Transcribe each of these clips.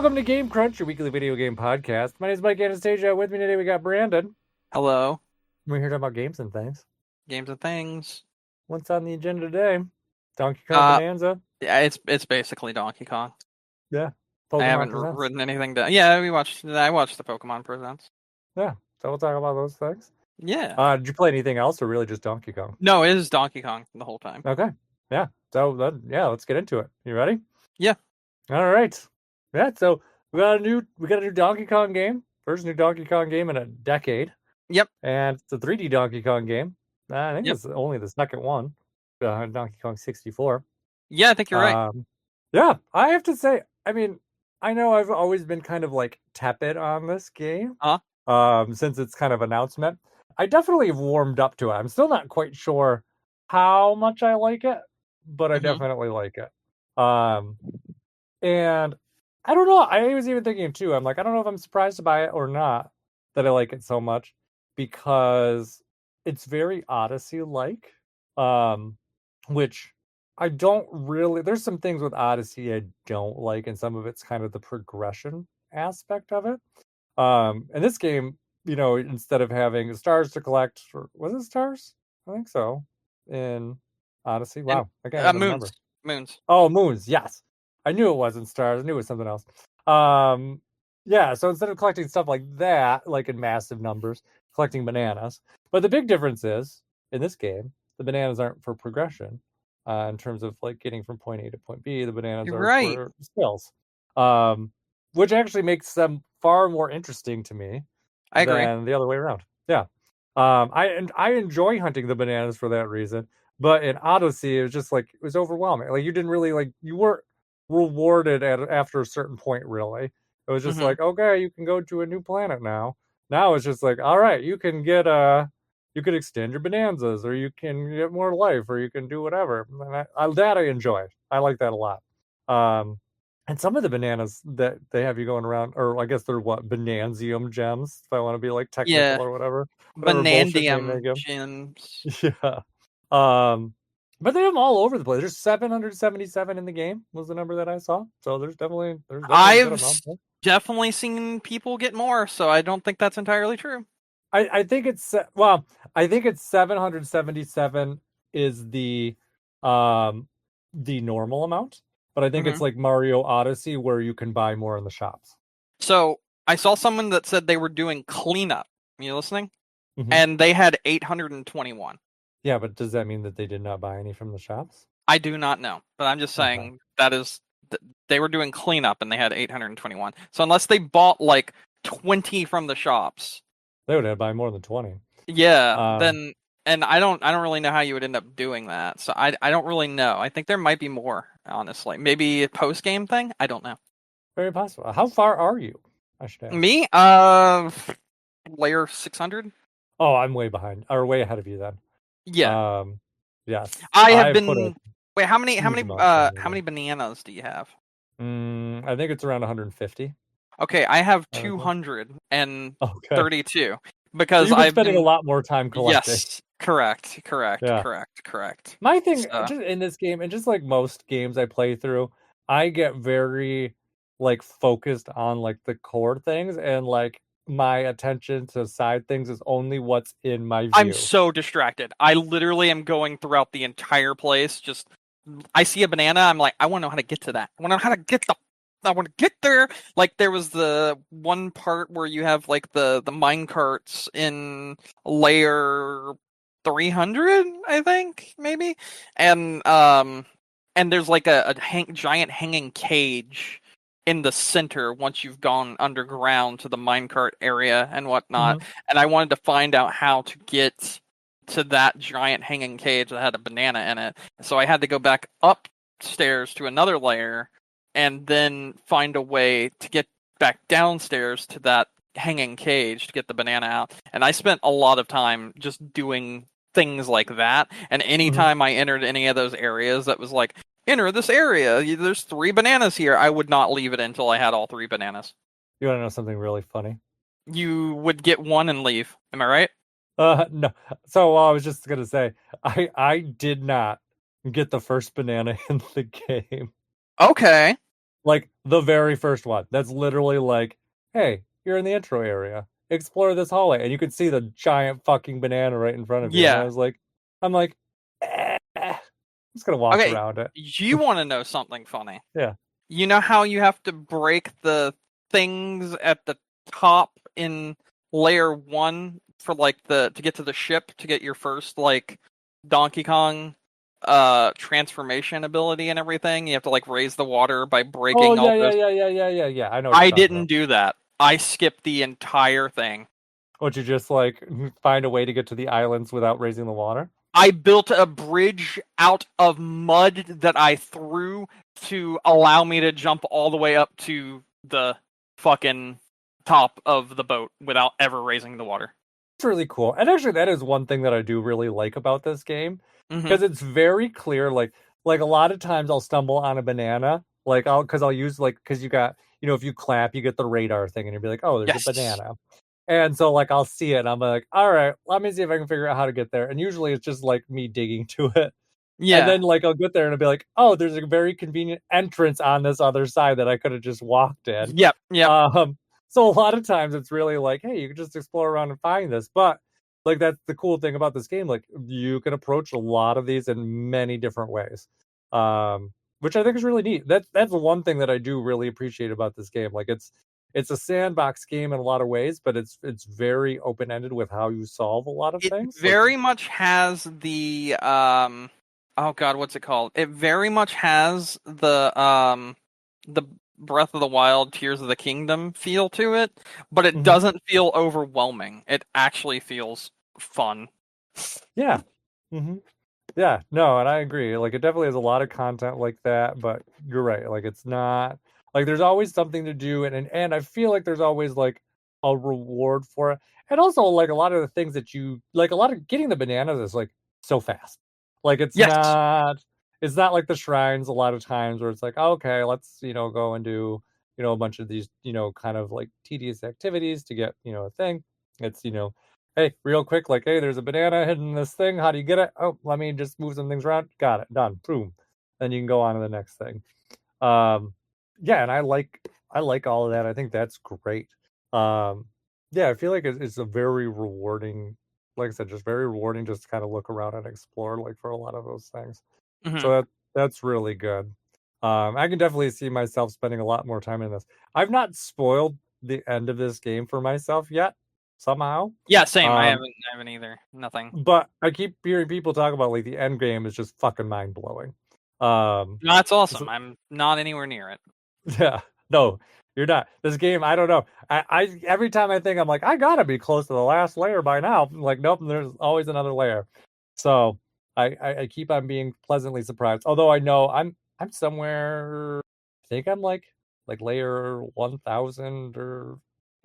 Welcome to Game Crunch, your weekly video game podcast. My name is Mike Anastasia. With me today we got Brandon. Hello. We're here to talk about games and things. Games and things. What's on the agenda today? Donkey Kong Bananza. Yeah, it's basically Donkey Kong. Yeah. I haven't Presents. written anything down. Yeah, I watched the Pokemon Presents. Yeah. So we'll talk about those things. Yeah. Did you play anything else or really just Donkey Kong? No, it is Donkey Kong the whole time. Okay. Yeah. So let's get into it. You ready? Yeah. All right. Yeah, so we got a new Donkey Kong game. First new Donkey Kong game in a decade. Yep. And it's a 3D Donkey Kong game. I think it's only the second one. Donkey Kong 64. Yeah, I think you're right. Yeah, I have to say, I mean, I know I've always been kind of like tepid on this game. Since its kind of announcement. I definitely have warmed up to it. I'm still not quite sure how much I like it, but I definitely like it. And I don't know. I was even thinking too. I'm like, I don't know if I'm surprised by it or not that I like it so much because it's very Odyssey-like, which I don't really. There's some things with Odyssey I don't like, and some of it's kind of the progression aspect of it. In this game, instead of having stars to collect, or was it stars? I think so. In Odyssey, wow, I can't even remember. Moons. Oh, moons. Yes. I knew it wasn't stars. I knew it was something else. Yeah, so instead of collecting stuff like that, like in massive numbers, collecting bananas. But the big difference is, in this game, the bananas aren't for progression. In terms of like getting from point A to point B, the bananas are for skills. Which actually makes them far more interesting to me than the other way around. Yeah. I enjoy hunting the bananas for that reason. But in Odyssey, it was just like, it was overwhelming. Like, you didn't really, like, you weren't rewarded after a certain point, really. It was just like, okay, you can go to a new planet now. Now it's just like, all right, you can get you could extend your bonanzas, or you can get more life, or you can do whatever. And that I enjoy. I like that a lot. And some of the bananas that they have you going around, or I guess they're Bonanzium gems, if I want to be like technical or whatever. Bonandium gems. Yeah. But they have them all over the place. There's 777 in the game was the number that I saw. So there's definitely I've definitely seen people get more, so I don't think that's entirely true. I think it's 777 is the normal amount, but I think it's like Mario Odyssey where you can buy more in the shops. So I saw someone that said they were doing cleanup. Are you listening? And they had 821. Yeah, but does that mean that they did not buy any from the shops? I do not know, but I'm just saying that is they were doing cleanup and they had 821. So unless they bought like 20 from the shops, they would have to buy more than 20. Yeah, then and I don't really know how you would end up doing that. So I don't really know. I think there might be more, honestly. Maybe a post game thing. I don't know. Very possible. How far are you? I should ask. Me, layer 600. Oh, I'm way behind, or way ahead of you then. Yeah. Yes. I have been. Wait, how many bananas do you have? I think it's around 150. Okay, I have 232 because so I've been spending a lot more time collecting. Yes, correct. My thing just in this game, and just like most games I play through, I get very like focused on like the core things, and like my attention to side things is only what's in my view. I'm so distracted. I literally am going throughout the entire place. Just I see a banana, I'm like, I want to know how to get to that. I want to know how to get I want to get there. Like there was the one part where you have like the mine carts in layer 300, I think, maybe, and there's like a giant hanging cage in the center once you've gone underground to the minecart area and whatnot. And I wanted to find out how to get to that giant hanging cage that had a banana in it. So I had to go back upstairs to another layer and then find a way to get back downstairs to that hanging cage to get the banana out. And I spent a lot of time just doing things like that. And anytime I entered any of those areas that was like, enter this area, there's 3 bananas here, I would not leave it until I had all 3 bananas. You want to know something really funny? You would get one and leave. Am I right? No. So I was just going to say, I did not get the first banana in the game. Okay. Like the very first one. That's literally like, hey, you're in the intro area. Explore this hallway, and you could see the giant fucking banana right in front of you. And Yeah. I'm like, I'm just gonna walk Okay, around it. you want to know something funny? Yeah. You know how you have to break the things at the top in layer 1 for like the to get to the ship to get your first like Donkey Kong transformation ability and everything. You have to like raise the water by Oh breaking all yeah, yeah, those. yeah, yeah, yeah, yeah, yeah. I know what you're I talking didn't about. do that. I skipped the entire thing. Would you just like find a way to get to the islands without raising the water? I built a bridge out of mud that I threw to allow me to jump all the way up to the fucking top of the boat without ever raising the water. It's really cool. And actually that is one thing that I do really like about this game. Mm-hmm. Because it's very clear, like a lot of times I'll stumble on a banana. I'll use because you got, if you clap, you get the radar thing and you'll be like, oh, there's a Yes. banana. And so like I'll see it and I'm like, all right, let me see if I can figure out how to get there. And usually it's just like me digging to it. And Yeah. then like I'll get there and I'll be like, oh, there's a very convenient entrance on this other side that I could have just walked in. Yep. Yep. So a lot of times it's really like, hey, you can just explore around and find this. But like that's the cool thing about this game. Like you can approach a lot of these in many different ways. Which I think is really neat. That's the one thing that I do really appreciate about this game. Like it's a sandbox game in a lot of ways, but it's very open ended with how you solve a lot of It things. very much has the oh god, what's it called? It very much has the Breath of the Wild Tears of the Kingdom feel to it, but it doesn't feel overwhelming. It actually feels fun. Yeah. hmm Yeah, no, and I agree. Like it definitely has a lot of content like that, but you're right. Like it's not like there's always something to do and I feel like there's always like a reward for it. And also like a lot of the things that you like a lot of getting the bananas is like so fast. Like Yes. it's not like the shrines a lot of times where it's like, oh, okay, let's, go and do, a bunch of these, kind of like tedious activities to get, a thing. It's, hey, real quick, like, hey, there's a banana hidden in this thing. How do you get it? Oh, let me just move some things around. Got it. Done. Boom. Then you can go on to the next thing. Um, yeah, and I like all of that. I think that's great. Yeah, I feel like it's a very rewarding, like I said, just very rewarding just to kind of look around and explore like for a lot of those things. So Mm-hmm. that's really good. I can definitely see myself spending a lot more time in this. I've not spoiled the end of this game for myself yet, somehow. Yeah, same. I Um, haven't either. Nothing. but I keep hearing people talk about like the end game is just fucking mind blowing. Um, No, that's awesome. so- I'm not anywhere near it. yeah, no, you're not. This game, I don't know. I every time I think I'm like, I gotta be close to the last layer by now. I'm like, nope, there's always another layer. So I keep on being pleasantly surprised. Although I know I'm somewhere. I think I'm like layer 1,000 or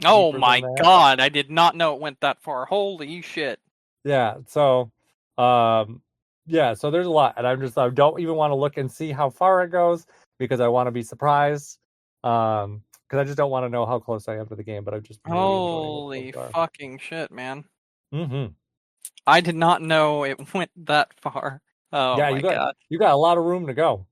Oh deeper than my that. god, I did not know it went that far. Holy shit. Yeah. So, um, yeah. So there's a lot, and I don't even want to look and see how far it goes because I want to be surprised. Because I just don't want to know how close I am to the game. But I'm just really enjoying it so Holy far. fucking shit, man. Mm-hmm. I did not know it went that far. Oh Yeah, my god. you got a lot of room to go.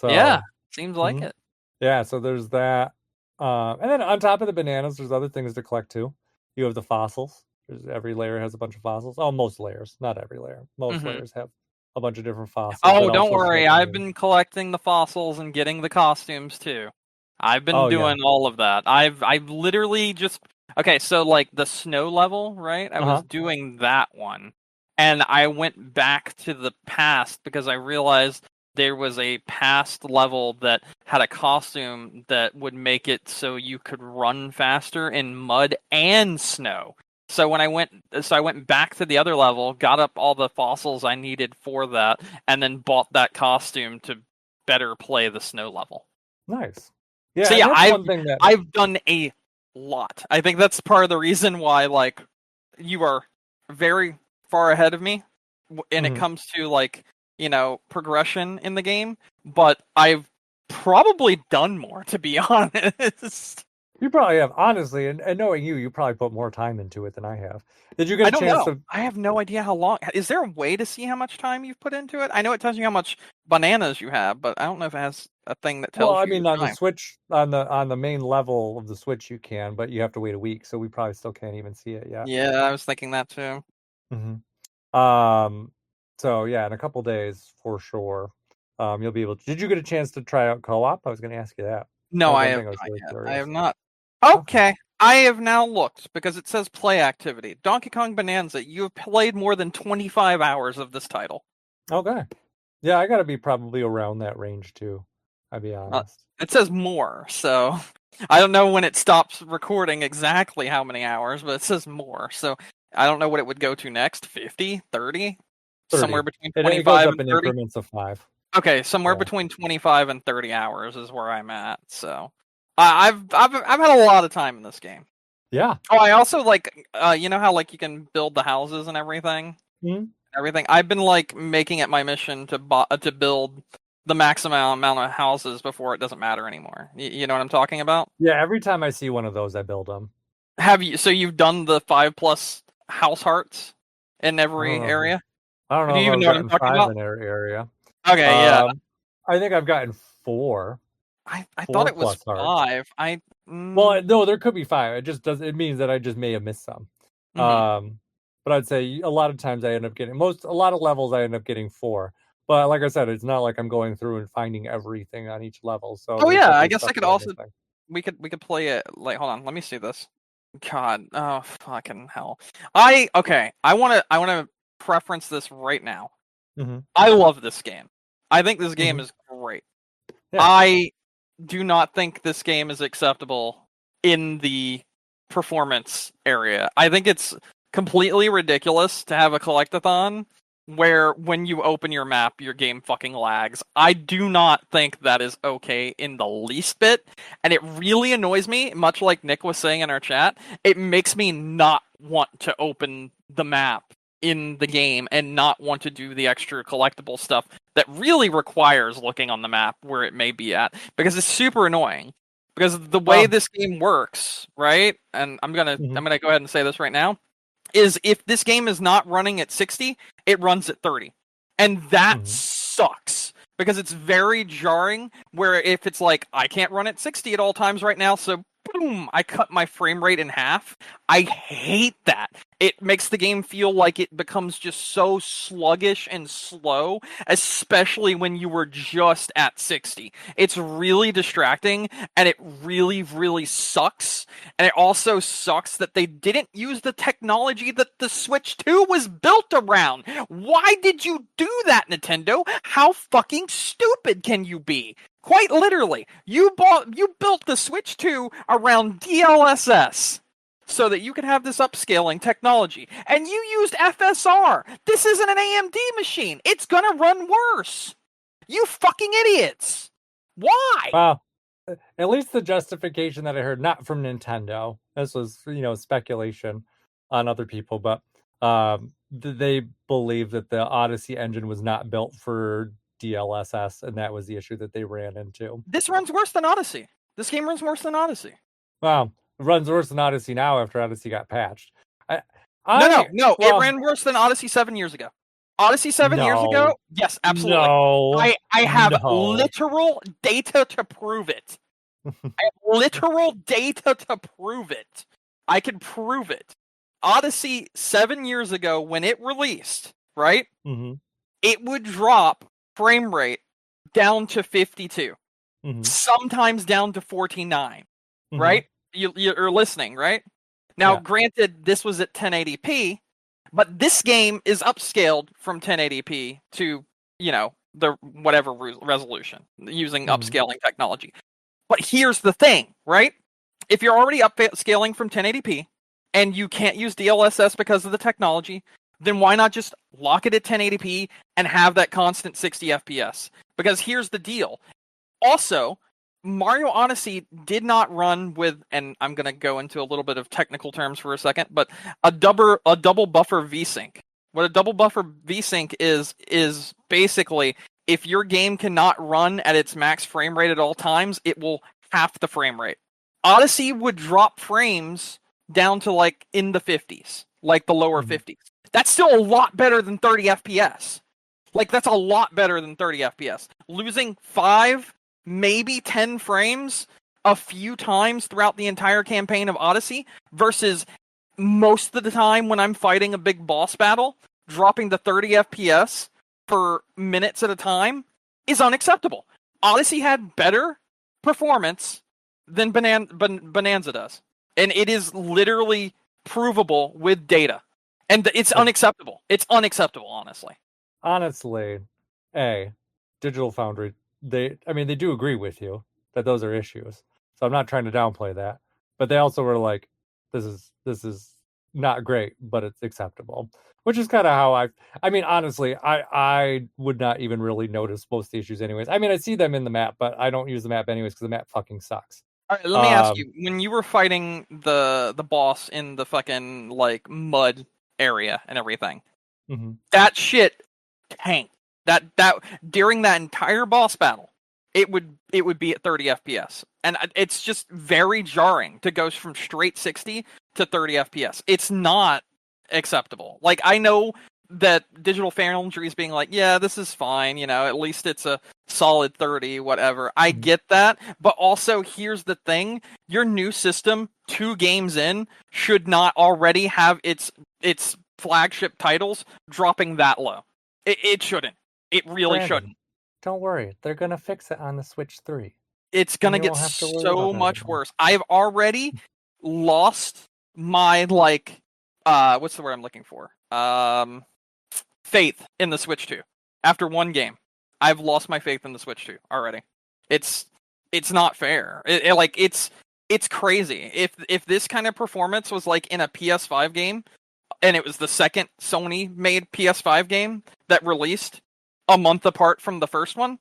Yeah, So, seems like mhm. it. Yeah. So there's that. And then on top of the bananas, there's other things to collect too. You have the fossils. Every layer has a bunch of fossils. Oh, most layers, not every layer. Most Hmm. layers have a bunch of different fossils Oh, that don't also worry. let I've you. been collecting the fossils and getting the costumes too. I've been Oh yeah. doing all of that. I've literally just okay, so like the snow level, right? I was Uh-huh. doing that one. And I went back to the past because I realized there was a past level that had a costume that would make it so you could run faster in mud and snow. So I went back to the other level, got up all the fossils I needed for that, and then bought that costume to better play the snow level. Nice. So Yeah, and yeah, that's one thing that. I've done a lot. I think that's part of the reason why like you are very far ahead of me when it Mhm. comes to like, progression in the game, but I've probably done more to be honest. You probably have, honestly, and knowing you, you probably put more time into it than I have. Did you get I a don't chance know. to? I have no idea how long. Is there a way to see how much time you've put into it? I know it tells you how much bananas you have, but I don't know if it has a thing that Well, tells I you mean, your on the time. Switch, on the main level of the Switch, you can, but you have to wait a week, so we probably still can't even see it yet. Yeah, I was thinking that too. Um, so yeah, in a couple days for sure, you'll be able to. Did you get a chance to try out co-op? I was going to ask you that. That No, was I one have thing I was not really yet. I have curious. not. Okay. Okay, I have now looked because it says play activity. Donkey Kong Bonanza, you have played more than 25 hours of this title. Okay. Yeah, I got to be probably around that range too. I'll be Uh, honest. it says more, so I don't know when it stops recording exactly how many hours, but it says more. So I don't know what it would go to next. 50, 30, 30. somewhere between It goes 25 up and in 30. increments of 5. Okay, somewhere Yeah. between 25 and 30 hours is where I'm at. So I've had a lot of time in this game. Yeah. Oh, I also like you know how like you can build the houses and everything? Mhm. Everything. I've been like making it my mission to build the maximum amount of houses before it doesn't matter anymore. You know what I'm talking about? Yeah, every time I see one of those, I build them. Have you? So you've done the 5+ house hearts in I don't every know. area? I don't Do know you if even I've know what I'm gotten talking 5 about? in our area. Okay, yeah. Um, I think I've gotten 4, I thought 4 it was plus hearts. 5. Well, no, there could be 5. It just does. It means that I just may have missed some. Mhm. But I'd say a lot of times I end up getting a lot of levels I end up getting 4. But like I said, it's not like I'm going through and finding everything on each level. So Oh there's yeah, I definitely guess I stuff could that I'm also missing. we could play it like hold on, let me see this. God, oh fucking hell. Okay, I wanna preference this right now. Hmm. I love this game. I think this game Hmm. is great. Yeah. I do not think this game is acceptable in the performance area. I think it's completely ridiculous to have a collectathon where when you open your map, your game fucking lags. I do not think that is okay in the least bit, and it really annoys me, much like Nick was saying in our chat. It makes me not want to open the map in the game and not want to do the extra collectible stuff that really requires looking on the map where it may be at because it's super annoying. Because the way Um. this game works, right? And I'm gonna Mhm. I'm gonna go ahead and say this right now is if this game is not running at 60, it runs at 30. And that Mhm. sucks because it's very jarring where if it's like I can't run at 60 at all times right now, so boom, I cut my frame rate in half. I hate that. It makes the game feel like it becomes just so sluggish and slow, especially when you were just at 60. It's really distracting and it really, really sucks. And it also sucks that they didn't use the technology that the Switch 2 was built around. Why did you do that, Nintendo? How fucking stupid can you be? Quite literally, you built the Switch 2 around DLSS so that you could have this upscaling technology. And you used FSR. This isn't an AMD machine. It's gonna run worse. You fucking idiots. Why? Wow. At least the justification that I heard, not from Nintendo. This was, speculation on other people, but they believe that the Odyssey engine was not built for DLSS, and that was the issue that they ran into. This runs worse than Odyssey. This game runs worse than Odyssey. Wow, it runs worse than Odyssey now after Odyssey got patched. I, No. It well, ran worse than Odyssey 7 years ago. Odyssey 7 years no, ago? Yes, absolutely. no, I have no. literal data to prove it. I have literal data to prove it. I can prove it. Odyssey 7 years ago, when it released, right? Hmm. It would drop frame rate down to 52, Hmm. sometimes down to 49, Hmm. right? You're listening, right? Now, Yeah. granted, this was at 1080p, but this game is upscaled from 1080p to, the whatever resolution using Hmm. upscaling technology. But here's the thing, right? If you're already upscaling from 1080p and you can't use DLSS because of the technology, then why not just lock it at 1080p and have that constant 60 FPS? Because here's the deal. Also, Mario Odyssey did not run with, and I'm going to go into a little bit of technical terms for a second, but a double buffer VSync. What a double buffer VSync is basically if your game cannot run at its max frame rate at all times, it will half the frame rate. Odyssey would drop frames down to like in the 50s, like the lower 50s. That's still a lot better than 30 FPS. Like, that's a lot better than 30 FPS. Losing 5, maybe 10 frames a few times throughout the entire campaign of Odyssey versus most of the time when I'm fighting a big boss battle, dropping to 30 FPS for minutes at a time is unacceptable. Odyssey had better performance than Bananza does. And it is literally provable with data. And it's unacceptable. It's unacceptable, honestly. Honestly, Digital Foundry, they do agree with you that those are issues. So I'm not trying to downplay that. But they also were like, this is not great, but it's acceptable. Which is kind of how honestly, I would not even really notice most of the issues anyways. I see them in the map, but I don't use the map anyways because the map fucking sucks. All right, let me ask you, when you were fighting the boss in the fucking like mud area and everything, that shit tanked. That during that entire boss battle, it would be at 30 FPS, and it's just very jarring to go from straight 60 to 30 FPS. It's not acceptable. Like, I know that Digital Foundry is being like, yeah, this is fine, at least it's a solid 30, whatever. I get that, but also here's the thing: your new system, 2 games in, should not already have its flagship titles dropping that low. It shouldn't. It really shouldn't. Don't worry, they're gonna fix it on the Switch 3. It's gonna get so much worse. I've already lost my what's the word I'm looking for? Faith in the Switch 2. After one game, I've lost my faith in the Switch 2 already. It's not fair. It's crazy. If this kind of performance was like in a PS5 game, and it was the second Sony made PS5 game that released a month apart from the first one,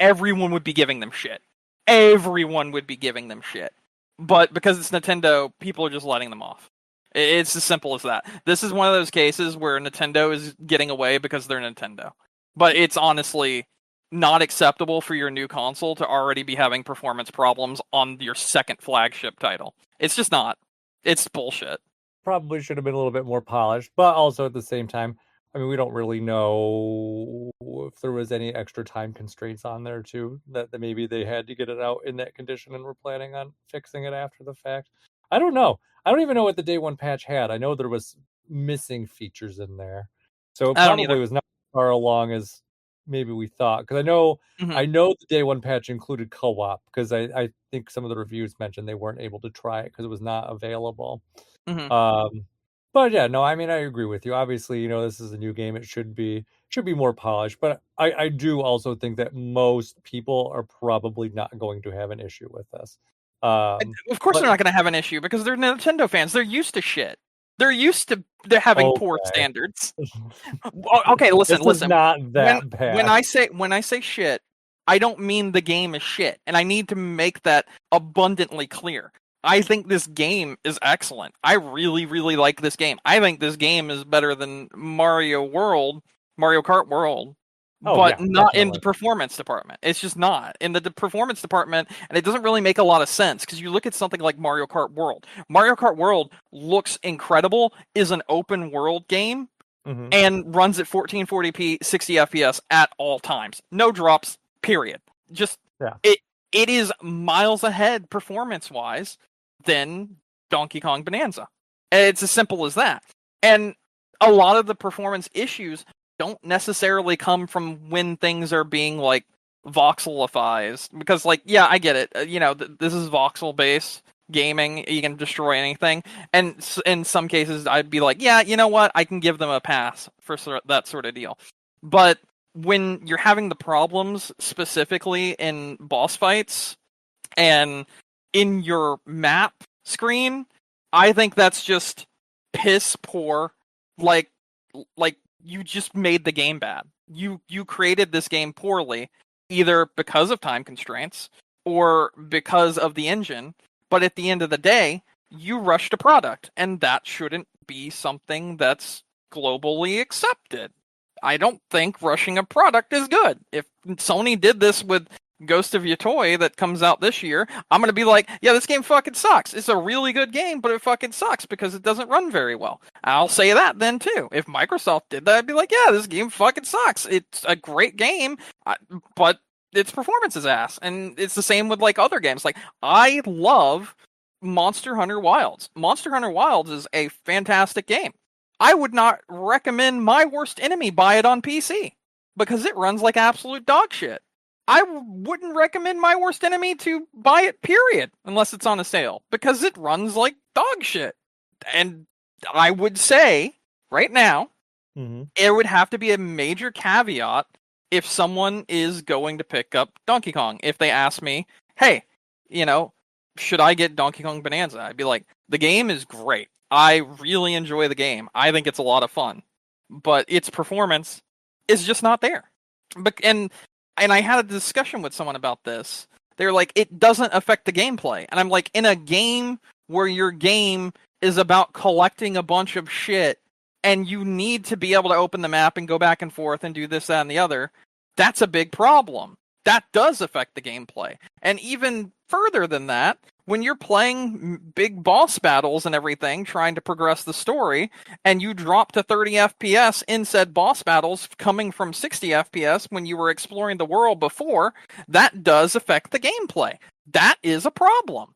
everyone would be giving them shit. Everyone would be giving them shit. But because it's Nintendo, people are just letting them off. It's as simple as that. This is one of those cases where Nintendo is getting away because they're Nintendo. But it's honestly not acceptable for your new console to already be having performance problems on your second flagship title. It's just not. It's bullshit. Probably should have been a little bit more polished, but also at the same time, we don't really know if there was any extra time constraints on there too, that maybe they had to get it out in that condition and were planning on fixing it after the fact. I don't know. I don't even know what the day one patch had. I know there was missing features in there, so it probably was not as far along as maybe we thought. Because I know the day one patch included co-op, because I think some of the reviews mentioned they weren't able to try it because it was not available. But yeah, no, I agree with you. Obviously, this is a new game. It should be more polished. But I do also think that most people are probably not going to have an issue with this. Of course they're not going to have an issue because they're Nintendo fans. They're used to shit. They're used to having poor standards. Okay, listen. Is not that bad. When I say shit, I don't mean the game is shit, and I need to make that abundantly clear. I think this game is excellent. I really, really like this game. I think this game is better than Mario Kart World. But not in the performance department. It's just not. In the performance department, and it doesn't really make a lot of sense, because you look at something like Mario Kart World. Mario Kart World looks incredible, is an open world game, and runs at 1440p, 60 FPS at all times. No drops, period. Just, it is miles ahead performance-wise than Donkey Kong Bonanza. It's as simple as that. And a lot of the performance issues don't necessarily come from when things are being like voxelified, because I get it, this is voxel based gaming, you can destroy anything, and in some cases I'd be like, yeah, you know what, I can give them a pass for that sort of deal. But when you're having the problems specifically in boss fights and in your map screen, I think that's just piss poor. Like you just made the game bad. You created this game poorly, either because of time constraints or because of the engine. But at the end of the day, you rushed a product, and that shouldn't be something that's globally accepted. I don't think rushing a product is good. If Sony did this with Ghost of Yotoi that comes out this year, I'm gonna be like, yeah, this game fucking sucks. It's a really good game, but it fucking sucks because it doesn't run very well. I'll say that then too. If Microsoft did that, I'd be like, yeah, this game fucking sucks. It's a great game, but its performance is ass. And it's the same with like other games. Like I love Monster Hunter Wilds. Monster Hunter Wilds is a fantastic game. I would not recommend My Worst Enemy buy it on PC because it runs like absolute dog shit. I wouldn't recommend My Worst Enemy to buy it, period, unless it's on a sale, because it runs like dog shit. And I would say, right now, it would have to be a major caveat if someone is going to pick up Donkey Kong. If they ask me, hey, should I get Donkey Kong Bonanza? I'd be like, the game is great. I really enjoy the game. I think it's a lot of fun. But its performance is just not there. And I had a discussion with someone about this. They're like, it doesn't affect the gameplay. And I'm like, in a game where your game is about collecting a bunch of shit and you need to be able to open the map and go back and forth and do this, that, and the other, that's a big problem. That does affect the gameplay. And even further than that, when you're playing big boss battles and everything, trying to progress the story, and you drop to 30 FPS in said boss battles coming from 60 FPS when you were exploring the world before, that does affect the gameplay. That is a problem.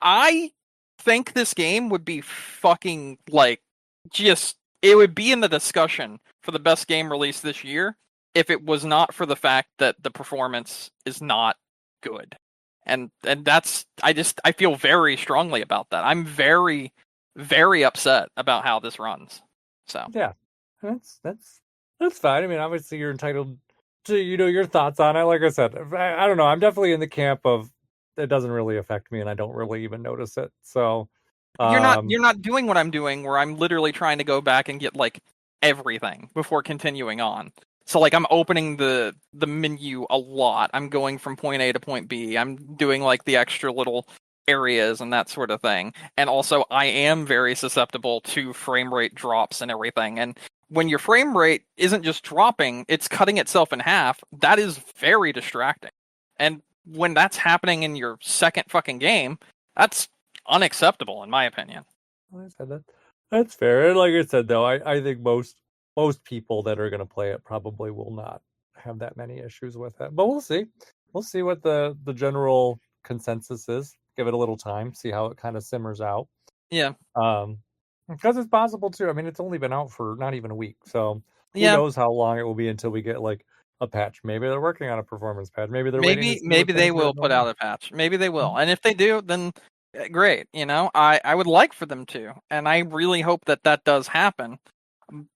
I think this game would be fucking, it would be in the discussion for the best game released this year if it was not for the fact that the performance is not good. And that's, I feel very strongly about that. I'm very, very upset about how this runs. So yeah, that's fine. I mean, obviously you're entitled to your thoughts on it. Like I said, I don't know. I'm definitely in the camp of it doesn't really affect me, and I don't really even notice it. So you're not doing what I'm doing, where I'm literally trying to go back and get like everything before continuing on. So like I'm opening the menu a lot. I'm going from point A to point B. I'm doing like the extra little areas and that sort of thing. And also I am very susceptible to frame rate drops and everything. And when your frame rate isn't just dropping, it's cutting itself in half. That is very distracting. And when that's happening in your second fucking game, that's unacceptable in my opinion. I said that. That's fair. And like I said, though, I think most people that are going to play it probably will not have that many issues with it. But we'll see. We'll see what the general consensus is. Give it a little time, see how it kind of simmers out. Yeah. Because it's possible too. I mean, it's only been out for not even a week, so who Yeah. knows how long it will be until we get like a patch. Maybe they're working on a performance patch. Maybe they're waiting to see maybe what they things will are put going out on. a patch. Maybe they will. And if they do, then great. I would like for them to, and I really hope that that does happen,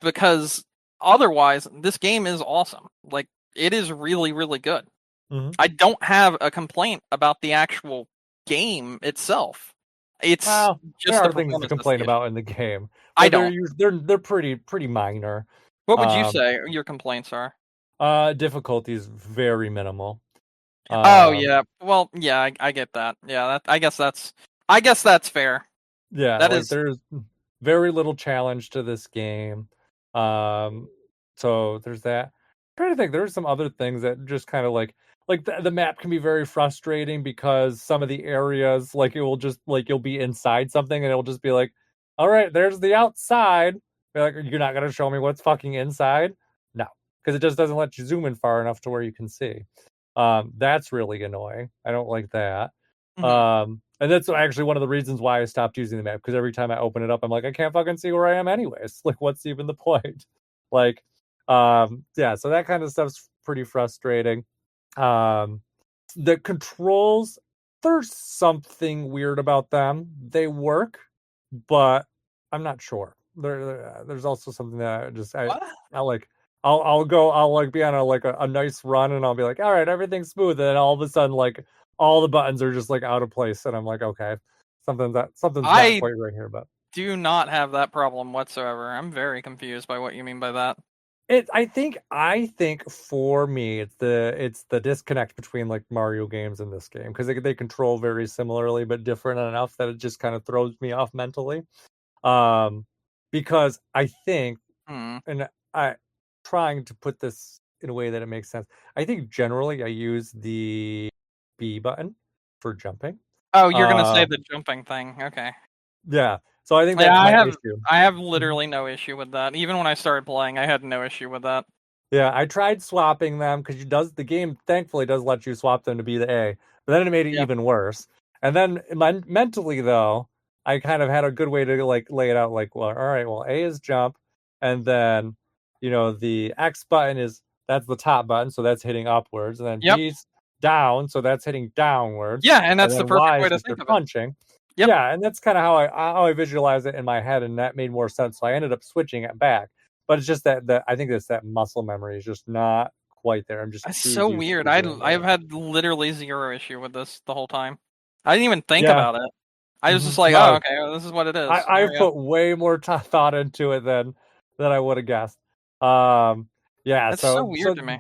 because otherwise this game is awesome. Like it is really, really good. Mm-hmm. I don't have a complaint about the actual game itself. It's Well, just there the are things to performance that's complain the issue. about in the game, I but don't. they're pretty minor. What would you say your complaints are? Difficulty is very minimal. Oh yeah. Well, yeah, I get that. Yeah, I guess that's fair. Yeah, That like is. there's very little challenge to this game. So there's that. I'm trying to think, there's some other things that just kind of like the map can be very frustrating because some of the areas like it will just like you'll be inside something and it'll just be like, all right, there's the outside. You're like, you're not gonna show me what's fucking inside? No, because it just doesn't let you zoom in far enough to where you can see. That's really annoying. I don't like that. Mhm. And that's actually one of the reasons why I stopped using the map, because every time I open it up, I'm like, I can't fucking see where I am anyways. Like, what's even the point? Like, yeah, so that kind of stuff's pretty frustrating. The controls, there's something weird about them. They work, but I'm not sure. There's also something that What? I like. I'll like be on a nice run and I'll be like, all right, everything's smooth, and then all of a sudden like all the buttons are just like out of place, and I'm like, okay, something's not I quite right here. But do not have that problem whatsoever. I'm very confused by what you mean by that. I think for me it's the disconnect between like Mario games and this game, because they control very similarly but different enough that it just kind of throws me off mentally. Um, because I think, Hmm. and I trying to put this in a way that it makes sense. I think generally I use the B button for jumping. Oh, you're gonna say Um, the jumping thing. Okay. yeah, so I think Yeah, that's my issue. I have Mhm. literally no issue with that. Even when I started playing, I had no issue with that. Yeah, I tried swapping them because the game thankfully does let you swap them to be the A, but then it made it Yeah. even worse. And then mentally though, I kind of had a good way to like lay it out like, well, all right, well, A is jump, and then the X button is that's the top button, so that's hitting upwards, and then Yep. B's down, so that's hitting downwards, Yeah, and and that's the then perfect Y way is to just for think of it. punching. Yep. Yeah, and that's kind of how I visualize it in my head, and that made more sense. So I ended up switching it back. But it's just that I think it's that muscle memory is just not quite there. I'm just That's too so used weird. to doing I've that. had literally zero issue with this the whole time. I didn't even think Yeah. about it. I was just like, oh, No, okay, well, this is what it is. There I've we go. put way more thought into it than I would have guessed. Um, yeah. That's so So weird to me.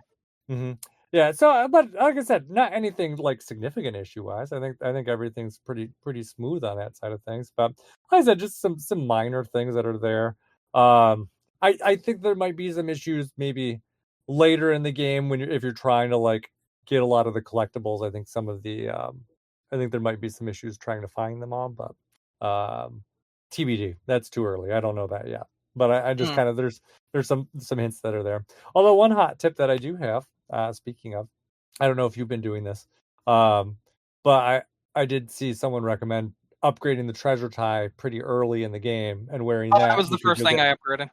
mhm. Yeah. So, but like I said, not anything like significant issue wise. I think everything's pretty smooth on that side of things. But like I said, just some minor things that are there. I think there might be some issues maybe later in the game when if you're trying to like get a lot of the collectibles. I think there might be some issues trying to find them all, but TBD. That's too early. I don't know that yet. But I just Hmm. kind of there's some hints that are there. Although one hot tip that I do have, speaking of, I don't know if you've been doing this, um, but I did see someone recommend upgrading the treasure tie pretty early in the game and wearing Oh, that that was the because first you'll thing get I upgraded.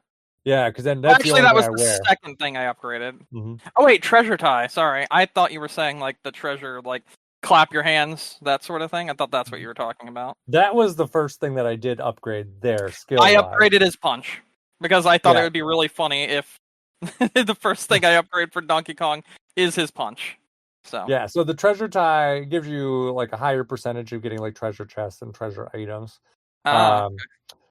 because then Oh, that's the actually, only that thing was I the wear. second thing I upgraded. Hmm. Oh wait, treasure tie. Sorry, I thought you were saying like the treasure, like clap your hands, that sort of thing. I thought that's what you were talking about. That was the first thing that I did upgrade there, skill I wise. upgraded his punch because I thought it Yeah, would be really funny if the first thing I upgrade for Donkey Kong is his punch. So, yeah. So the treasure tie gives you like a higher percentage of getting like treasure chests and treasure items. ah, Um,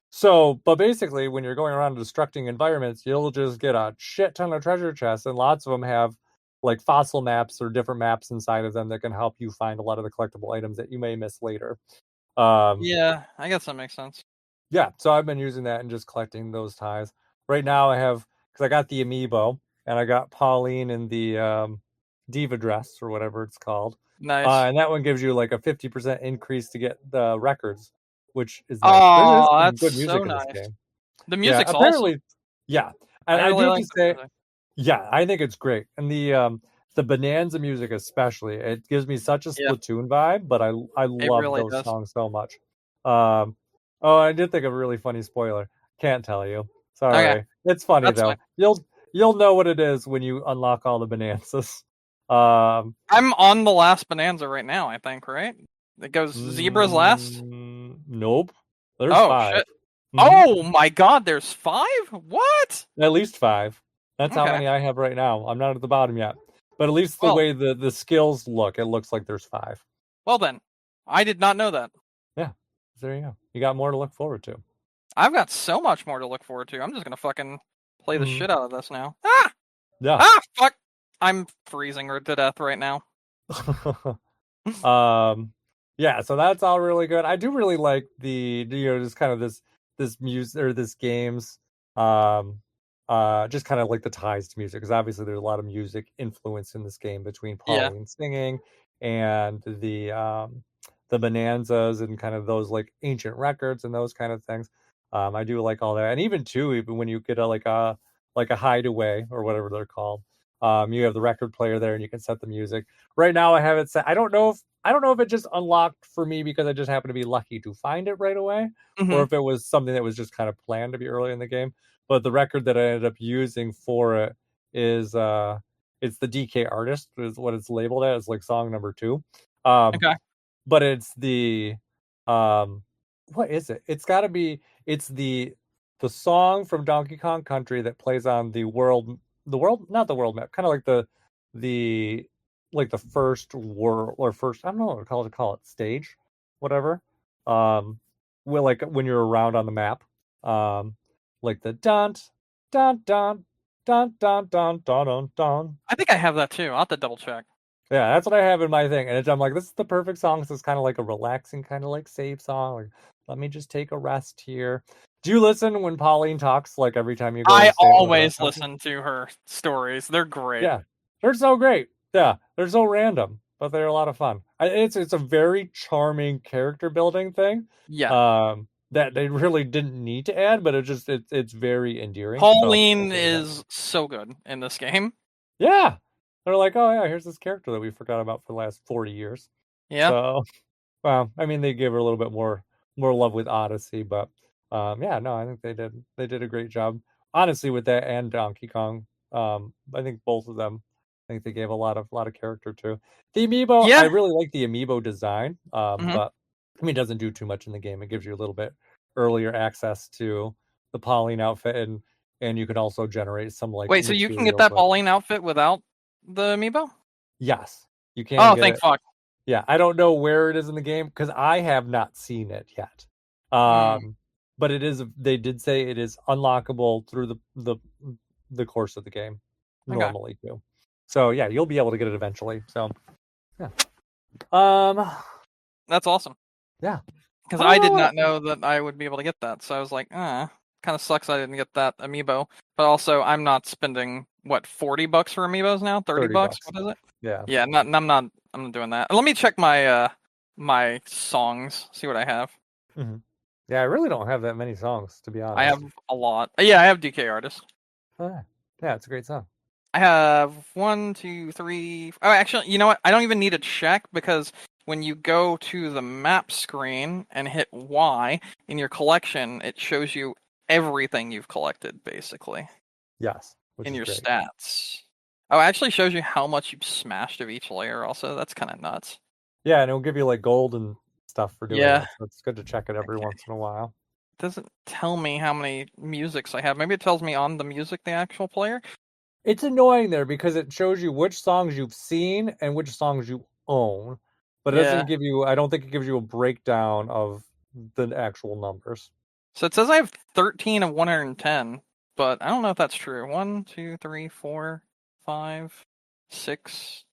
So, but basically, when you're going around destructing environments, you'll just get a shit ton of treasure chests, and lots of them have like fossil maps or different maps inside of them that can help you find a lot of the collectible items that you may miss later. Um, yeah, I guess that makes sense. yeah, so I've been using that and just collecting those ties. Right now, I have because I got the amiibo and I got Pauline in the diva dress or whatever it's called, Nice. and that one gives you like a 50% increase to get the records, which is nice. There is Oh, some that's good so music in this nice. game. The Yeah, music's awesome. apparently, yeah, and I I really do have like to the say, music. yeah, I think it's great, and the Bonanza music especially, it gives me such a Yeah, Splatoon vibe, but I it love really those does. songs so much. Oh, I did think of a really funny spoiler. Can't tell you. Okay, Sorry. It's funny that's fine. though. You'll know what it is when you unlock all the Bonanzas. Um, I'm on the last Bonanza right now, I think, right? It goes zebras last? nope. There's Oh, five. shit. Hmm. Oh my god, there's 5? What? At least five. That's how Okay. many I have right now. I'm not at the bottom yet. But at least the Well, way the skills look, it looks like there's five. well then. I did not know that. Yeah. There you go. You got more to look forward to. I've got so much more to look forward to. I'm just gonna fucking play the Hmm. shit out of this now. Ah! Yeah. Ah! Fuck! I'm freezing her to death right now. um yeah, so that's all really good. I do really like just kind of this music or this games um just kind of like the ties to music because obviously there's a lot of music influence in this game between Yeah. Pauline singing and the bonanzas and kind of those like ancient records and those kind of things. I do like all that, and even too, even when you get a hideaway or whatever they're called, you have the record player there and you can set the music. Right now I have it set. I don't know if it just unlocked for me because I just happened to be lucky to find it right away, or Hmm. if it was something that was just kind of planned to be early in the game. But the record that I ended up using for it is it's the DK artist is what it's labeled as, like song number 2. Um Okay. but it's the um what is it? It's the song from Donkey Kong Country that plays on the world not the world map, kind of like the like the first world or first I don't know what to call it stage, whatever. Well, like when you're around on the map. Like the dun dun dun dun dun dun dun dun dun. I think I have that too. I'll have to double check. Yeah, that's what I have in my thing, and I'm like, this is the perfect song. So it's kind of like a relaxing, kind of like save song. Like, let me just take a rest here. Do you listen when Pauline talks, like every time you go I and stay at one of the always rest houses? listen to her stories. They're great. Yeah, they're so great. Yeah, they're so random, but they're a lot of fun. It's a very charming character building thing. Yeah. That they really didn't need to add, but it's very endearing. So Pauline that's really nice. is so good in this game. Yeah, they're like, oh yeah, here's this character that we forgot about for the last 40 years. Yeah. So, well, I mean, they gave her a little bit more love with Odyssey, but yeah, no, I think they did a great job, honestly, with that and Donkey Kong. I think both of them, I think they gave a lot of character to the amiibo. I Yeah. really like the amiibo design, Hmm. but I mean, it doesn't do too much in the game. It gives you a little bit earlier access to the Pauline outfit, and you can also generate some like Wait, so you can get materials. that Pauline outfit without the amiibo? Yes, you can Oh, get thank it. fuck. Yeah, I don't know where it is in the game because I have not seen it yet. Mm, But it is. They did say it is unlockable through the course of the game, okay. normally too. So yeah, you'll be able to get it eventually. So yeah. Um. That's awesome. Yeah. Because I don't I know did what. not know that I would be able to get that. So I was like, kind of sucks I didn't get that amiibo. But also, I'm not spending, what, $40 for amiibos now? 30 30 bucks? bucks. What is it? Yeah. Yeah, I'm not doing that. Let me check my songs, see what I have. Hmm. Yeah, I really don't have that many songs to be I have honest. a lot. Yeah, I have DK Artist. Oh, yeah. Yeah, it's a great song. I have one, two, three. Oh, actually, you know what? I don't even need to check because when you go to the map screen and hit Y in your collection, it shows you everything you've collected, basically, Yes, which in is your great. stats. Oh, it actually shows you how much you've smashed of each layer, also. That's kind of nuts. Yeah, and it'll give you like gold and stuff for doing Yeah. it. So it's good to check it every Okay. once in a while. It doesn't tell me how many musics I have. Maybe it tells me on the music, the actual player. It's annoying there because it shows you which songs you've seen and which songs you own, but it Yeah. doesn't give you, I don't think it gives you a breakdown of the actual numbers. So it says I have 13 of 110, but I don't know if that's true. 1, 2, 3, 4, 5, 6,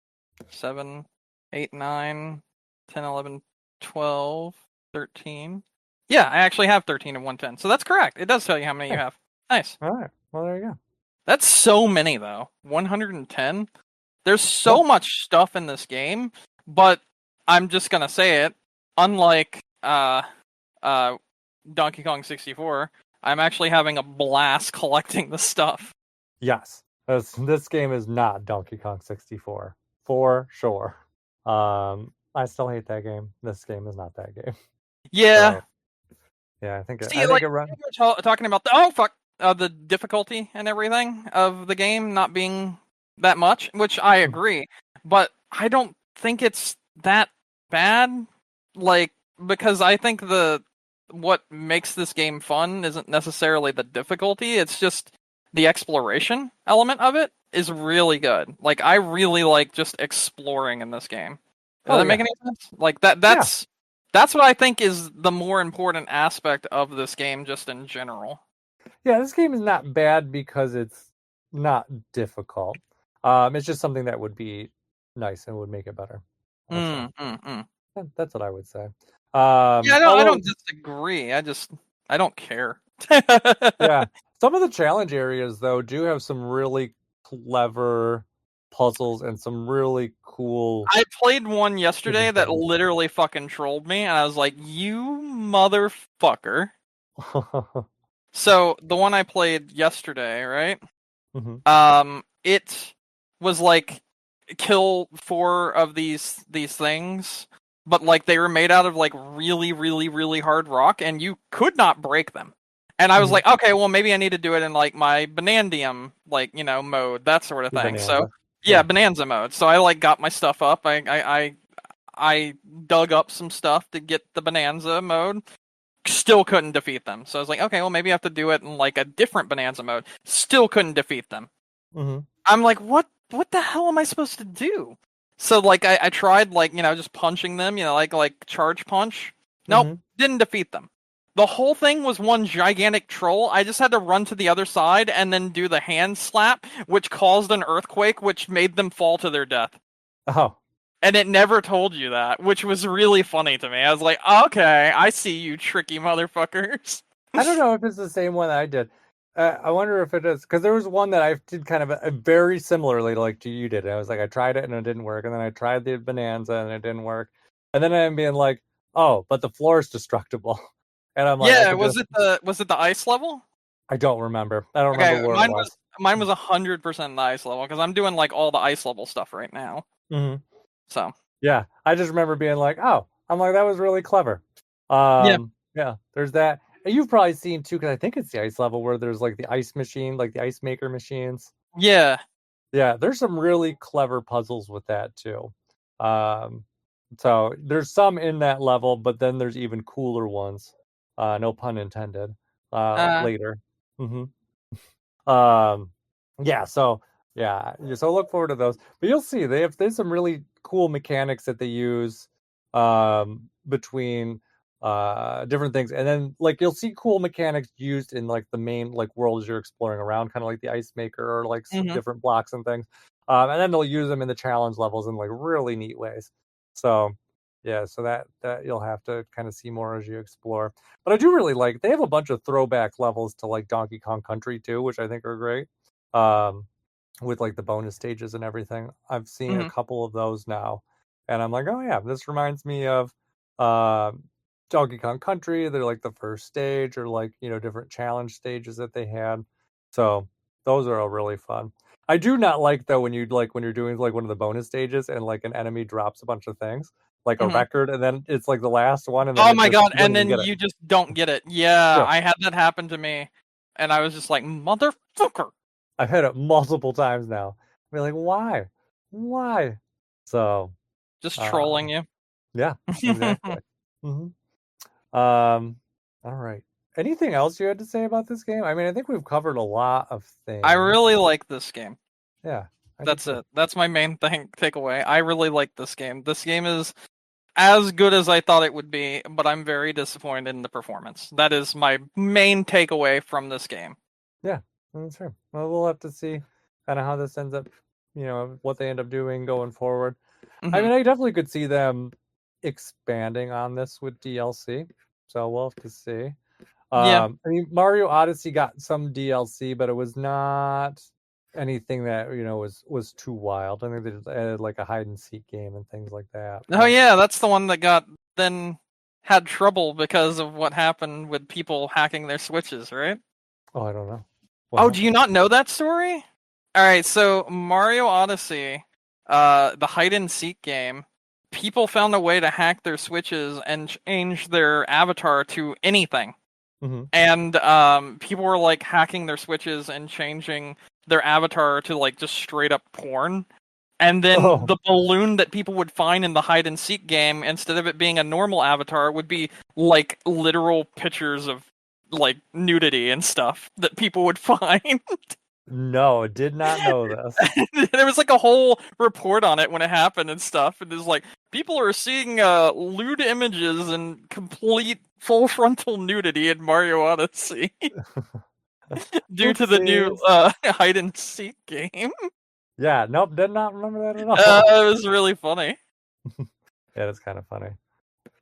7, 8, 9, 10, 11, 12, 13. Yeah, I actually have 13 of 110. So that's correct. It does tell you how many you Hey, have. Nice. all right. Well, there you go. That's so many, though. 110? There's Yeah. so much stuff in this game, but I'm just going to say it. Unlike uh, Donkey Kong 64, I'm actually having a blast collecting the stuff. Yes. This game is not Donkey Kong 64 for sure. I still hate that game. This game is not that game. Yeah. So yeah, See, I think like, it run. we're talking about the difficulty and everything of the game not being that much, which I agree, but I don't think it's that bad. Like, because I think what makes this game fun isn't necessarily the difficulty, it's just the exploration element of it is really good. Like, I really like just exploring in this game. Does Oh that make yeah. any sense? Like that Yeah. that's what I think is the more important aspect of this game just in general. Yeah, this game is not bad because it's not difficult. It's just something that would be nice and would make it better. I'd say. Mm, mm, mm. That's what I would say. Yeah, I Although, don't disagree. I don't care. yeah, some of the challenge areas though do have some really clever puzzles and some really cool I played one yesterday hidden that things. literally fucking trolled me, and I was like, "You motherfucker!" So the one I played yesterday, right? Hmm. It was like kill 4 of these things, but like they were made out of like really, really, really hard rock, and you could not break them. And I was Hmm. like, okay, well maybe I need to do it in like my Banandium, like, mode, that sort of Your thing. So Bonanza. yeah, Yeah. Bonanza mode. So I like got my stuff up. I dug up some stuff to get the Bonanza mode. Still couldn't defeat them. So I was like, okay, well maybe I have to do it in like a different Bonanza mode. Still couldn't defeat them. Hmm. I'm like, what the hell am I supposed to do? So like I tried like, just punching them, like charge punch. Nope, Hmm. didn't defeat them. The whole thing was one gigantic troll. I just had to run to the other side and then do the hand slap, which caused an earthquake, which made them fall to their death. Oh. And it never told you that, which was really funny to me. I was like, okay, I see you tricky motherfuckers. I don't know if it's the same one that I did. I wonder if it is, because there was one that I did kind of very similarly like to you did. I was like, I tried it and it didn't work, and then I tried the Bonanza and it didn't work, and then I'm being like, oh, but the floor is destructible, and I'm like, I Yeah, could just, was it the ice level? I don't remember. I don't remember Okay, where it was. mine was 100% the ice level because I'm doing like all the ice level stuff right now. Hmm. So Yeah, I just remember being like, oh, I'm like, that was really clever. yeah, Yeah, there's that. And you've probably seen too, because I think it's the ice level where there's like the ice machine, like the ice maker machines. yeah, Yeah, there's some really clever puzzles with that too. Um, so there's some in that level, but then there's even cooler ones. No pun intended. uh, Later. Hmm. Um, yeah, so so look forward to those. But you'll see there's some really cool mechanics that they use between different things, and then like you'll see cool mechanics used in like the main like worlds you're exploring around, kind of like the ice maker or like hmm different blocks and things. And then they'll use them in the challenge levels in like really neat ways. So yeah, so that you'll have to kind of see more as you explore. But I do really like they have a bunch of throwback levels to like Donkey Kong Country too, which I think are great. Um, with like the bonus stages and everything. I've seen a hmm couple of those now, and I'm like, oh yeah, this reminds me of uh, Donkey Kong Country. They're like the first stage, or like different challenge stages that they had. So those are all really fun. I do not like though when you're doing like one of the bonus stages and like an enemy drops a bunch of things like a hmm record, and then it's like the last one, and then Oh it my just god, you don't and even then get it. you just don't get it. Yeah, Yeah, I had that happen to me, and I was just like, motherfucker, I've had it multiple times now. I mean, like, why? So, just uh, trolling you. yeah, exactly. Hmm. Um, all right. Anything else you had to say about this game? I mean, I think we've covered a lot of I things. really like this game. Yeah, I did That's too. it. That's my main thing takeaway. I really like this game. This game is as good as I thought it would be, but I'm very disappointed in the performance. That is my main takeaway from this game. Yeah, that's true. Well, we'll have to see kind of how this ends up, what they end up doing going forward. I Hmm mean, I definitely could see them expanding on this with DLC. So we'll have to see. Yeah. I mean, Mario Odyssey got some DLC, but it was not anything that was too wild. I think they just added like a hide and seek game and things like that. Oh But yeah, that's the one that got then had trouble because of what happened with people hacking their switches, right? oh, I don't know what Oh, do you happened. not know that story? All right, so Mario Odyssey, the hide and seek game, people found a way to hack their switches and change their avatar to anything. Hmm. And people were like hacking their switches and changing their avatar to like just straight up porn. And then Oh the balloon that people would find in the hide and seek game, instead of it being a normal avatar, would be like literal pictures of like nudity and stuff that people would find. no, did not know this. There was like a whole report on it when it happened and stuff. And there's like people are seeing lewd images and complete full frontal nudity in Mario Odyssey due to the new Oopsies. hide and seek game. Yeah, nope, did not remember that at all. It was really funny. Yeah, that's kind of funny.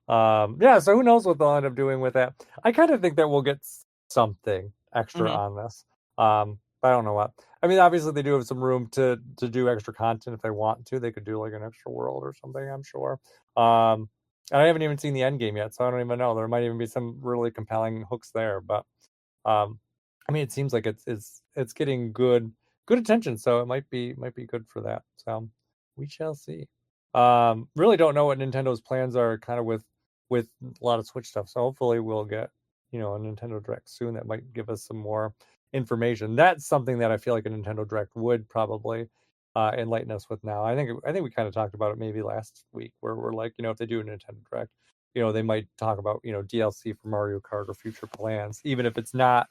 Yeah, so who knows what they'll end up doing with that. I kind of think that we'll get something extra Hmm on this. But I don't know what. I mean, obviously they do have some room to do extra content if they want to. They could do like an extra world or something, I'm sure. And I haven't even seen the end game yet, so I don't even know. There might even be some really compelling hooks there. But um, I mean, it seems like it's getting good attention, so it might be good for that. So we shall see. Really don't know what Nintendo's plans are, kind of with a lot of Switch stuff. So hopefully we'll get a Nintendo Direct soon that might give us some more information. That's something that I feel like a Nintendo Direct would probably enlighten us with now. I think we kind of talked about it maybe last week, where we're like, if they do a Nintendo Direct, they might talk about DLC for Mario Kart or future plans, even if it's not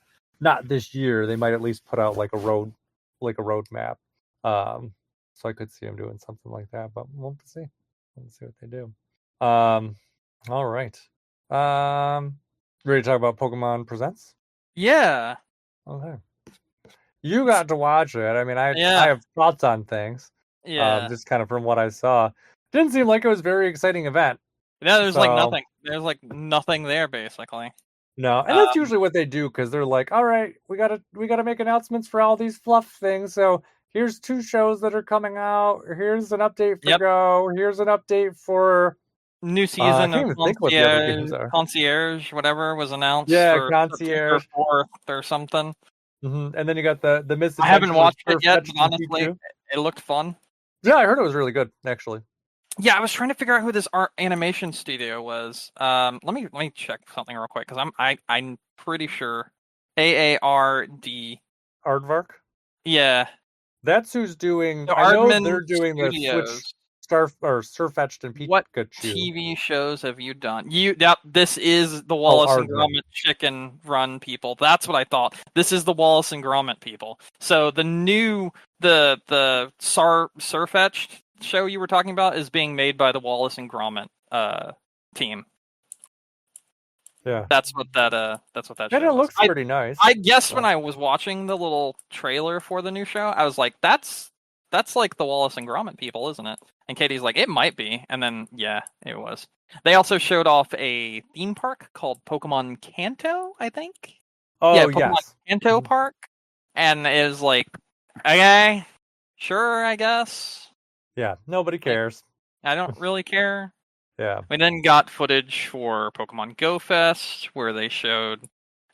this year. They might at least put out like a roadmap. So I could see them doing something like that, but we'll have to see. We'll see what they do. Um, all right. Ready to talk about Pokemon Presents? Yeah, Okay. You got to watch it. I mean, I yeah, have thoughts on things, yeah. just kind of from what I saw. didn't seem like it was a very exciting event. Yeah, there's like So nothing. There's like nothing there basically. no, and that's Um, usually what they do because they're like, all right, we gotta make announcements for all these fluff things. So here's 2 shows that are coming out. Here's an update for yep. Go. Here's an update for New I season can't of even think what the other games are. Concierge, whatever, was announced Yeah, for September Concierge. 4th or something. And then you got the I haven't Misadventures of watched it yet, but Furfetch'd and honestly, P2. it looked fun. Yeah, I heard it was really good actually. Yeah, I was trying to figure out who this art animation studio was. Let me check something real quick because I'm pretty sure AARD. Aardvark. Yeah, That's who's doing. the I know Aardman they're doing the Switch Studios. Star or Surfetched and What Pikachu. TV shows have you done? Yep, this is the Oh, Wallace and Aardman. Gromit Chicken Run people. That's what I thought. This is the Wallace and Gromit people. So the Surfetched show you were talking about is being made by the Wallace and Gromit team. Yeah, That's what that and show it was. looks pretty nice. I guess when So. I was watching the little trailer for the new show, I was like, that's like the Wallace and Gromit people, isn't it? And Katie's like, it might be. And then yeah, it was. They also showed off a theme park called Pokemon Kanto, I think. Yeah, Oh Pokemon yes. Kanto Park. And it was like, okay, sure, I guess. Yeah, nobody Like, cares. I don't really care. Yeah. We then got footage for Pokemon Go Fest, where they showed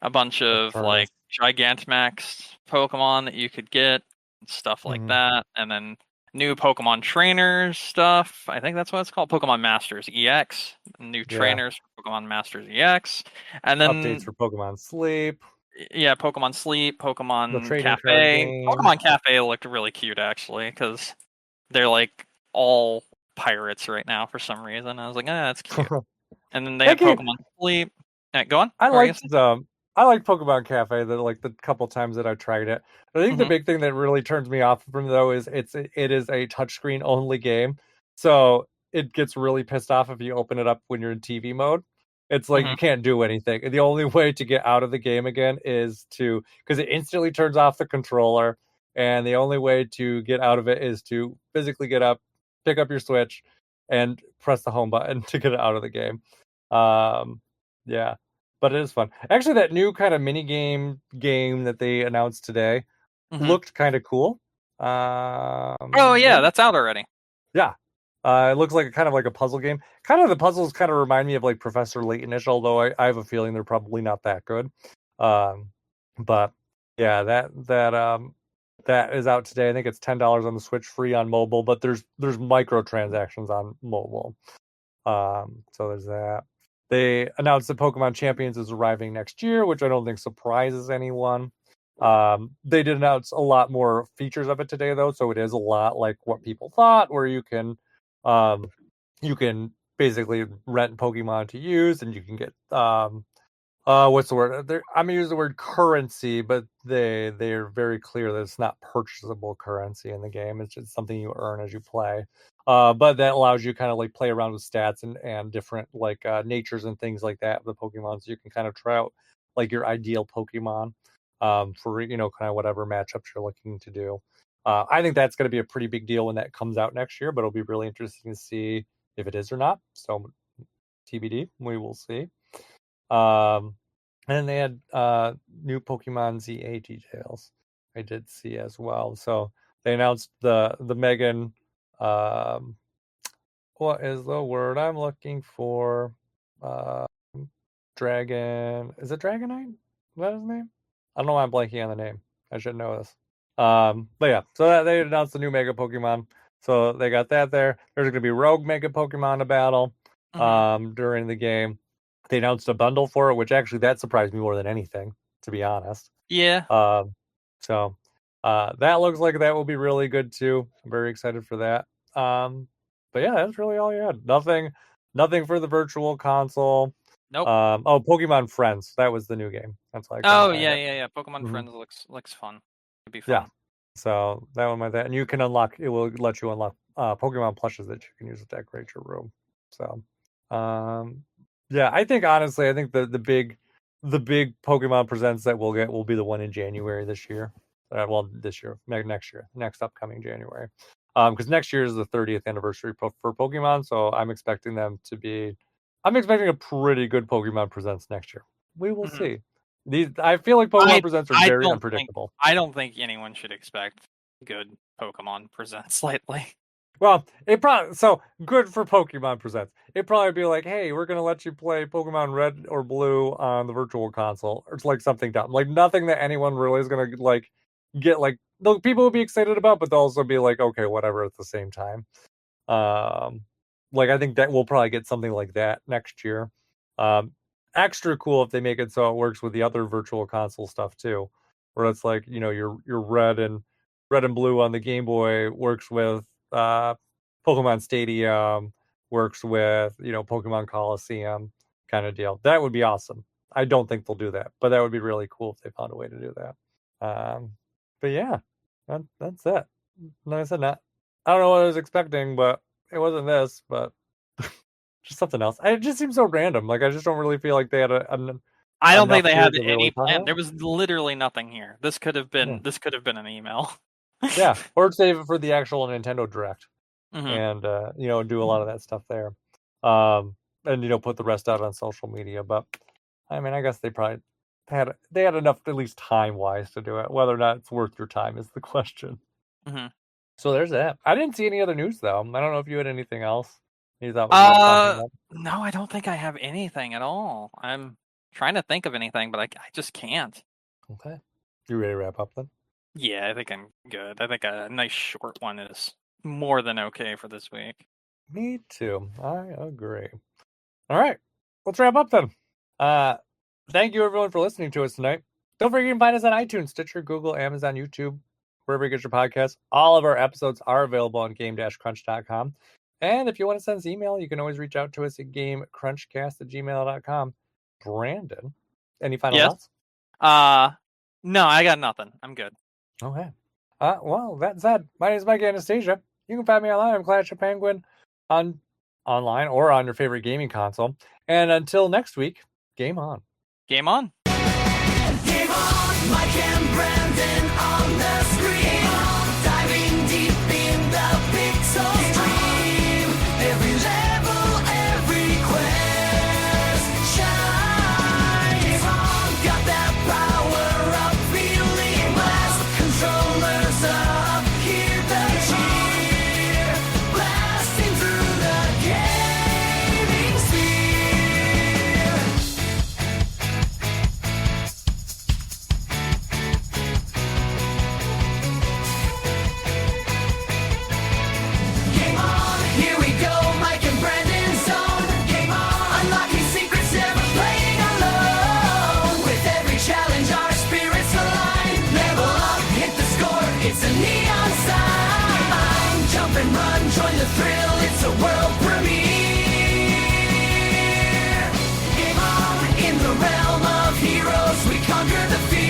a bunch The of like tournaments. Gigantamax Pokemon that you could get, stuff like Mhm. that, and then new Pokemon trainers stuff. I think that's what it's called, Pokemon Masters EX. New Yeah. trainers for Pokemon Masters EX, and Updates then for Pokemon Sleep, yeah, Pokemon Sleep, the Pokemon trading card Cafe. game. Pokemon Cafe looked really cute actually, because they're like all pirates right now for some reason. I was like, that's cute. And then they That had game, Pokemon Sleep. Go on. I What were you liked saying? the I liked Pokemon Cafe the couple times that I tried it. I think the Mm-hmm. big thing that really turns me off from though is it is a touchscreen only game. So it gets really pissed off if you open it up when you're in TV mode. It's like Mm-hmm. you can't do anything. The only way to get out of the game again is to because it instantly turns off the controller, and the only way to get out of it is to physically get up, pick up your Switch, and press the home button to get it out of the game. Um, yeah, but it is fun. Actually, that new kind of mini game that they announced today Mm-hmm. looked kind of cool. Oh yeah, What? that's out already. Yeah. It looks like kind of like a puzzle game. Kind of the puzzles kind of remind me of like Professor Laytonish, although I have a feeling they're probably not that good. Um, but yeah, that is out today. I think it's $10 on the Switch, free on mobile, but there's microtransactions on mobile. So there's that. They announced that Pokemon Champions is arriving next year, which I don't think surprises anyone. They did announce a lot more features of it today, though, so it is a lot like what people thought, where um, you can basically rent Pokemon to use, and you can get what's the word? I'm gonna use the word currency, but they're very clear that it's not purchasable currency in the game. It's just something you earn as you play. But that allows you kind of like play around with stats and different like natures and things like that of the Pokemon, so you can kind of try out like your ideal Pokemon for kind of whatever matchups you're looking to do. I think that's going to be a pretty big deal when that comes out next year, but it'll be really interesting to see if it is or not. So TBD, we will see. Um, and then they had new Pokemon ZA details. I did see as well. So they announced the Megan. Um, what is the word I'm looking for? Uh, Dragon. Is it Dragonite? Is that his name? I don't know why I'm blanking on the name. I should know this. But yeah, so they announced the new Mega Pokemon. So they got that there. There's going to be Rogue Mega Pokemon to battle Mm-hmm. during the game. They announced a bundle for it, which actually that surprised me more than anything, to be honest. Yeah. Um, so that looks like that will be really good too. I'm very excited for that. But yeah, that's really all you had. Nothing for the virtual console. Nope. Oh, Pokemon Friends. That was the new game. That's why I couldn't Oh find yeah, it. yeah, yeah. Pokemon Hmm. Friends looks fun. It'd be Yeah. fun. So that one might that, and you can unlock. It will let you unlock Pokemon plushes that you can use to decorate your room. So, um, yeah, I think honestly, I think the big Pokemon presents that we'll get will be the one in January this year. Well, this year, next year, next upcoming January. Because next year is the 30th anniversary for Pokemon, so I'm expecting a pretty good Pokemon Presents next year. We will see. I feel like Pokemon Presents are very unpredictable. I don't think anyone should expect good Pokemon Presents lately. Well, so good for Pokemon Presents. It'd probably be like, hey, we're gonna let you play Pokemon Red or Blue on the Virtual Console, or it's like something dumb, like nothing that anyone really is gonna like get like people will be excited about, but they'll also be like, okay, whatever at the same time. Like I think that we'll probably get something like that next year. Extra cool if they make it so it works with the other Virtual Console stuff too, where it's like your red and blue on the Game Boy works with Pokemon Stadium, works with Pokemon Coliseum kind of deal. That would be awesome. I don't think they'll do that, but that would be really cool if they found a way to do that. But yeah, that's it. Like I said, I don't know what I was expecting, but it wasn't this, but just something else. It just seems so random. Like I just don't really feel like they had I don't think they had really any plan. There was literally nothing here. This could have been an email. Yeah, or save it for the actual Nintendo Direct, and do a lot of that stuff there, and put the rest out on social media. But I mean, I guess they probably had enough, at least time wise, to do it. Whether or not it's worth your time is the question. So there's that. I didn't see any other news though. I don't know if you had anything else you thought was worth talking about. No, I don't think I have anything at all. I'm trying to think of anything, but I just can't. Okay, you ready to wrap up then? Yeah, I think I'm good. I think a nice short one is more than okay for this week. Me too. I agree. All right, let's wrap up then. Thank you everyone for listening to us tonight. Don't forget you can find us on iTunes, Stitcher, Google, Amazon, YouTube, wherever you get your podcasts. All of our episodes are available on game-crunch.com. And if you want to send us email, you can always reach out to us at gamecrunchcast@gmail.com. Brandon, any final thoughts? No, I got nothing. I'm good. Okay. Well, that said, my name is Mike Anastasia. You can find me online on Clash of Penguin online or on your favorite gaming console. And until next week, game on. Game on. Game on, Mike and Brandon on the screen. Diving deep in the pixel stream. Every level, every quest shines. Got that power up, feeling blessed. Controllers up, hear the cheer. Blasting through the gaming sphere. Game on, here we go, Mike and Brandon zone. Game on, unlocking secrets, never playing alone. With every challenge, our spirits align. Level up, hit the score, it's a neon sign. Jump and run, join the thrill, it's a world premiere. Game on, in the realm of heroes, we conquer the fear.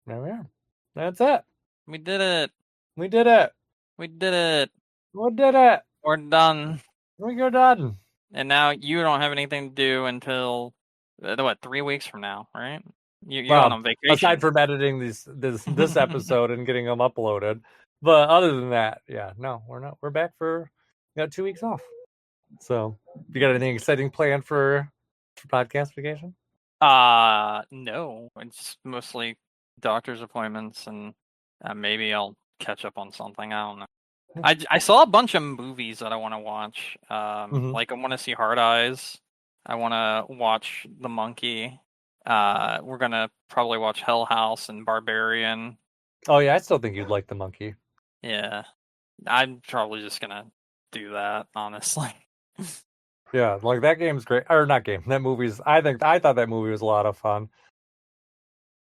There we are. That's it. We did it. We did it. We did it. We did it. We're done. We're done. And now you don't have anything to do until 3 weeks from now, right? You're Well, on vacation. aside from editing this episode and getting them uploaded, but other than that, yeah, no, we're not. We're back we got 2 weeks off. So, you got anything exciting planned for podcast vacation? No, it's mostly doctor's appointments, and maybe I'll catch up on something. I don't know. I saw a bunch of movies that I want to watch. Like I want to see Hard Eyes. I want to watch The Monkey. We're gonna probably watch Hell House and Barbarian. Oh yeah, I still think you'd like The Monkey. Yeah, I'm probably just gonna do that, honestly. Yeah, like that game's great. Or not game. That movie's. I thought that movie was a lot of fun.